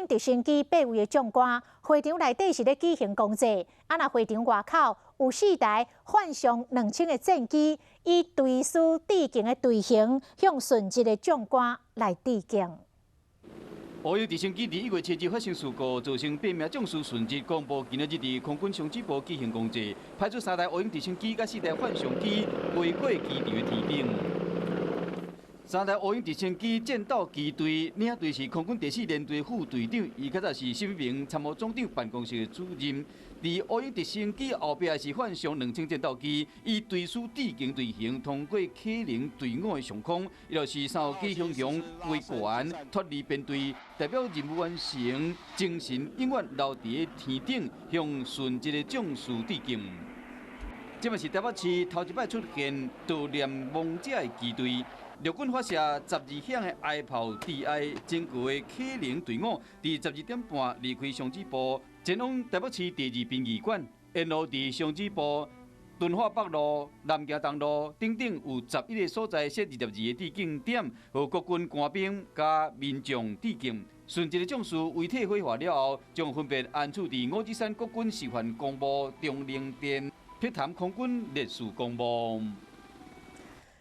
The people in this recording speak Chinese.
鹰直升机8位的将官，会场内底是咧举行公祭，若会场外口有4台换上2000的战机，以队师致敬的队形，向殉职的将官来致敬。乌鹰直升机伫1月7日发生事故，造成8名将士殉职。公布今日伫空军上指部举行公祭，派出3台乌鹰直升机甲4台幻象机飞过机场的天顶。3台乌鹰直升机战斗机队领队是空军第4联队副队长，伊较早是11名参谋总长办公室的主任。伫乌鹰直升机后壁是幻象2000战斗机，以队师致敬队形通过 K0队伍的上空，伊就是3号机雄雄飞悬脱离编队，代表任务完成，精神永远留伫天顶，向殉职的将士致敬。这嘛是台北市头一摆出现悼念亡者的机队。陆军发射12响的挨炮致哀，整个的 K0队伍伫12点半离开上指部，前往台北市第2殡仪馆。沿路伫上指部、敦化北路、南京东路等等有11个所在设22个致敬点，和国军官兵加民众致敬。殉职的将士遗体火化了后，将分别安置伫五指山国军示范公墓中陵殿，辟谈空军烈士公墓。